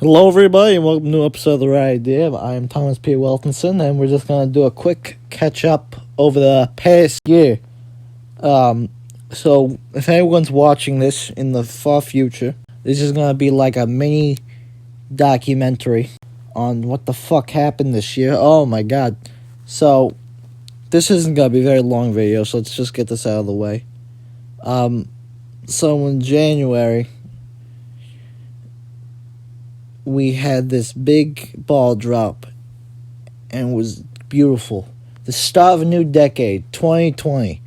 Hello, everybody, and welcome to a new episode of The Right Idea. I am Thomas P. Wilkinson, and we're just going to do a quick catch-up over the past year. So, if anyone's watching this in the far future, this is going to be like a mini documentary on what the fuck happened this year. Oh, my God. So, this isn't going to be a very long video, so let's just get this out of the way. So in January, we had this big ball drop, and it was beautiful. The start of a new decade, 2020.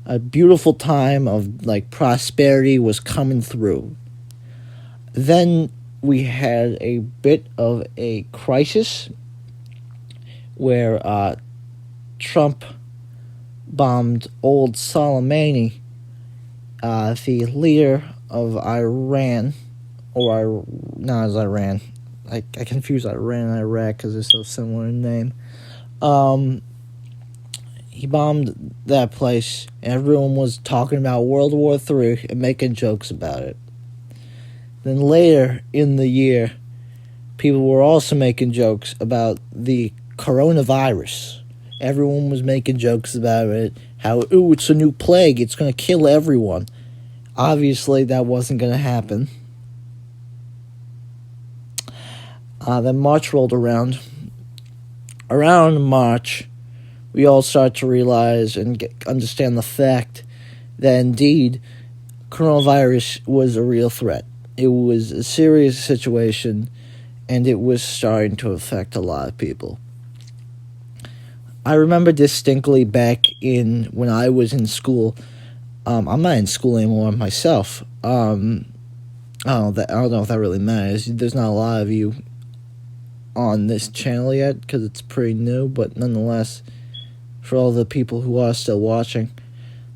A beautiful time of, prosperity was coming through. Then we had a bit of a crisis where Trump bombed old Soleimani, the leader of Iran. Not as Iran. I confuse Iran and Iraq because they're so similar in name. He bombed that place, and everyone was talking about World War III and making jokes about it. Then later in the year, people were also making jokes about the coronavirus. Everyone was making jokes about it, how, it's a new plague, it's going to kill everyone. Obviously, that wasn't going to happen. Then March rolled around. Around March, we all start to realize and understand the fact that indeed coronavirus was a real threat. It was a serious situation, and it was starting to affect a lot of people. I remember distinctly back in when I was in school. I'm not in school anymore myself. I don't know if that really matters. There's not a lot of you on this channel yet because it's pretty new, but nonetheless, for all the people who are still watching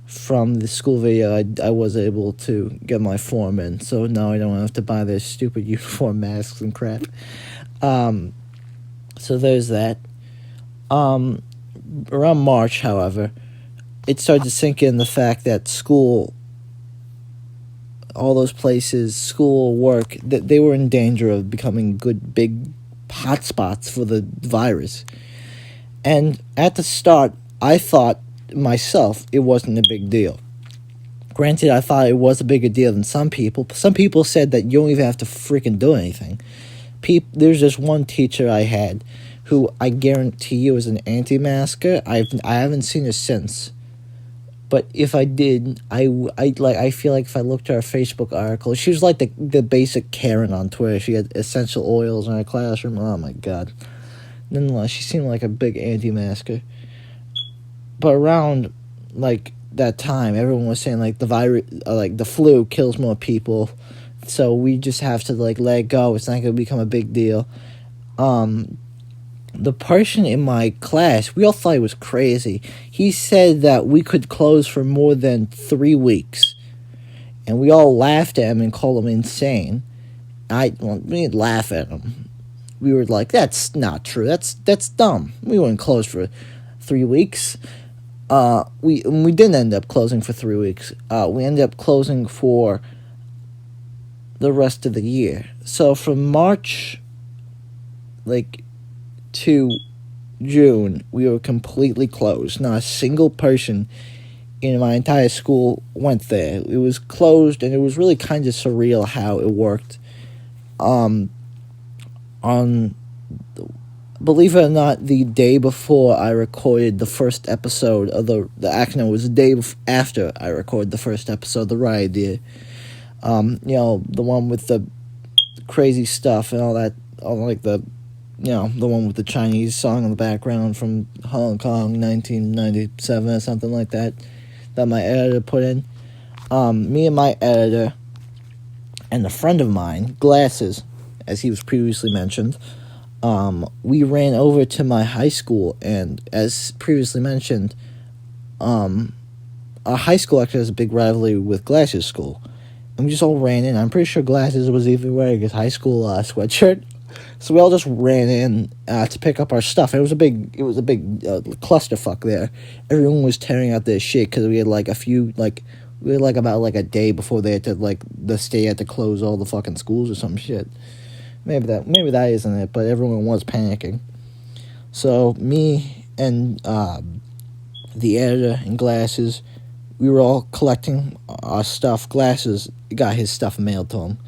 from the school video, I was able to get my form in, so now I don't have to buy their stupid uniform masks and crap. So there's that. Around March, however, it started to sink in the fact that school, all those places, school, work, that they were in danger of becoming good big hotspots for the virus. And at the start, I thought myself it wasn't a big deal. Granted, I thought it was a bigger deal than some people. Some people said that you don't even have to freaking do anything. There's this one teacher I had who I guarantee you is an anti-masker. I haven't seen her since. But if I did, I feel like if I looked at her Facebook article, she was like the basic Karen on Twitter. She had essential oils in her classroom. Oh my God. Nonetheless, she seemed like a big anti-masker. But around that time, everyone was saying the virus, the flu kills more people, so we just have to let it go. It's not going to become a big deal. The person in my class, we all thought he was crazy. He said that we could close for more than 3 weeks. And we all laughed at him and called him insane. We didn't laugh at him. We were like, that's not true. That's dumb. We wouldn't close for 3 weeks. We didn't end up closing for 3 weeks. We ended up closing for the rest of the year. So from March, to June, we were completely closed. Not a single person in my entire school went there. It was closed, and it was really kind of surreal how it worked. Believe it or not, the day before I recorded the first episode of the was the day after I recorded the first episode of The Right Idea. The one with the crazy stuff and all that, the one with the Chinese song in the background from Hong Kong, 1997 or something like that my editor put in. Me and my editor and a friend of mine, Glasses, as he was previously mentioned, we ran over to my high school, and as previously mentioned, our high school actually has a big rivalry with Glasses' school. And we just all ran in. I'm pretty sure Glasses was even wearing his high school sweatshirt. So we all just ran in to pick up our stuff. It was a big clusterfuck there. Everyone was tearing out their shit because we had about a day before they had to the state had to close all the fucking schools or some shit. maybe that isn't it, but everyone was panicking. So me and the editor and Glasses, we were all collecting our stuff. Glasses got his stuff mailed to him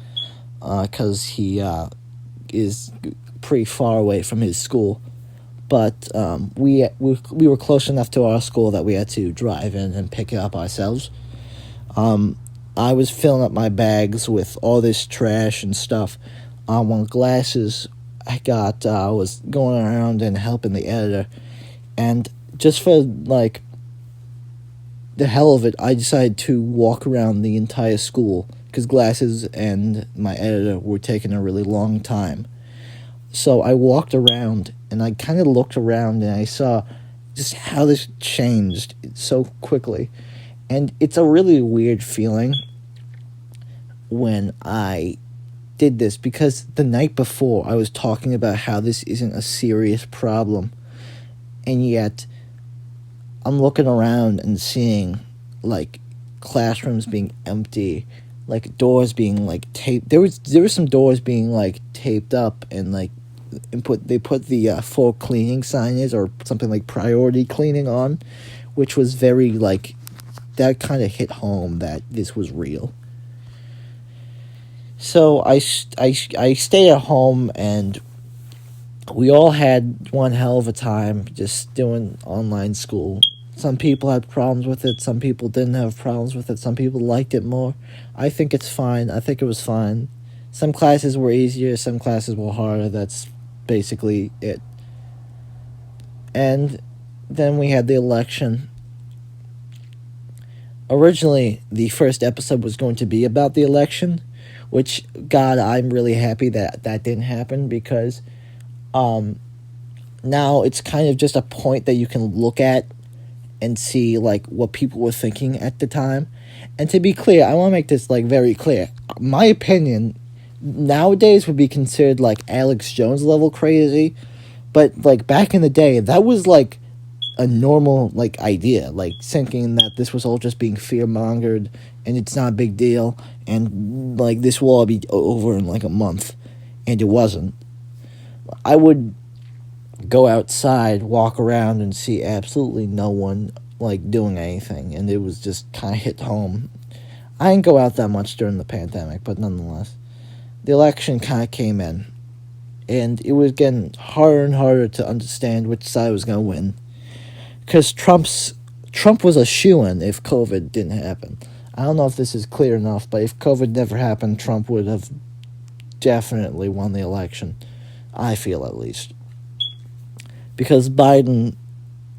because he is pretty far away from his school. But we were close enough to our school that we had to drive in and pick it up ourselves. I was filling up my bags with all this trash and stuff. When Glasses was going around and helping the editor, and just for like the hell of it, I decided to walk around the entire school because Glasses and my editor were taking a really long time. So I walked around and I kind of looked around and I saw just how this changed so quickly. And it's a really weird feeling when I did this because the night before I was talking about how this isn't a serious problem. And yet I'm looking around and seeing like classrooms being empty, like doors being like taped. There were some doors being like taped up and like they put the for cleaning signage or something like priority cleaning on, which was very like that kind of hit home that this was real. So I stayed at home and we all had one hell of a time just doing online school. Some people had problems with it. Some people didn't have problems with it. Some people liked it more. I think it's fine. I think it was fine. Some classes were easier. Some classes were harder. That's basically it. And then we had the election. Originally, the first episode was going to be about the election, which, God, I'm really happy that didn't happen because now it's kind of just a point that you can look at and see like what people were thinking at the time. And to be clear, I want to make this like very clear. My opinion nowadays would be considered like Alex Jones level crazy, but like back in the day, that was like a normal like idea, like thinking that this was all just being fear-mongered and it's not a big deal and like this will all be over in like a month, and it wasn't. I would go outside, walk around, and see absolutely no one like doing anything, and it was just kind of hit home. I didn't go out that much during the pandemic, but nonetheless, the election kind of came in, and it was getting harder and harder to understand which side was going to win. Because Trump was a shoo-in if COVID didn't happen. I don't know if this is clear enough, but if COVID never happened, Trump would have definitely won the election. I feel, at least. Because Biden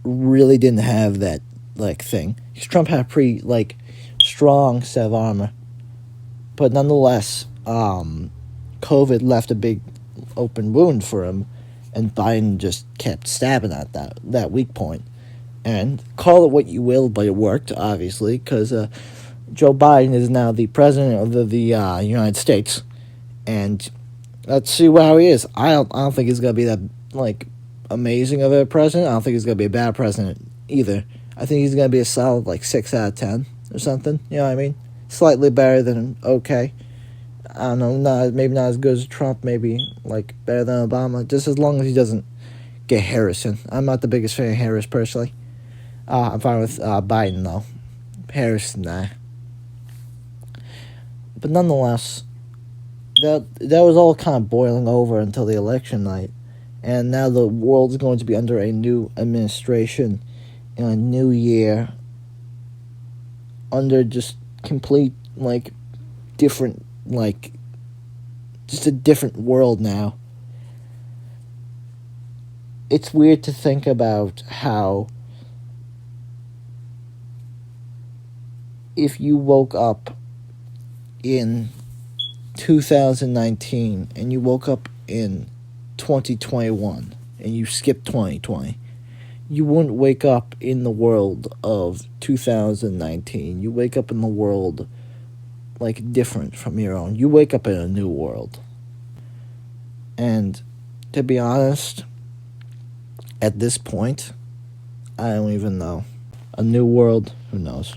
really didn't have that, like, thing. Because Trump had a pretty, like, strong set of armor. But nonetheless, COVID left a big open wound for him, and Biden just kept stabbing at that weak point. And call it what you will, but it worked, obviously, because Joe Biden is now the president of the United States. And let's see how he is. I don't think he's going to be that, like, amazing of a president. I don't think he's going to be a bad president either. I think he's going to be a solid, like, 6 out of 10 or something. You know what I mean? Slightly better than okay. I don't know, maybe not as good as Trump, maybe, like, better than Obama. Just as long as he doesn't get Harrison. I'm not the biggest fan of Harris, personally. I'm fine with Biden, though. Harris, nah. But nonetheless, that was all kind of boiling over until the election night. And now the world's going to be under a new administration in a new year. Under just complete, like, different, like, just a different world now. It's weird to think about how if you woke up in 2019 and you woke up in 2021 and you skipped 2020, you wouldn't wake up in the world of 2019. You wake up in the world like different from your own. You wake up in a new world. And to be honest, at this point, I don't even know. A new world, who knows?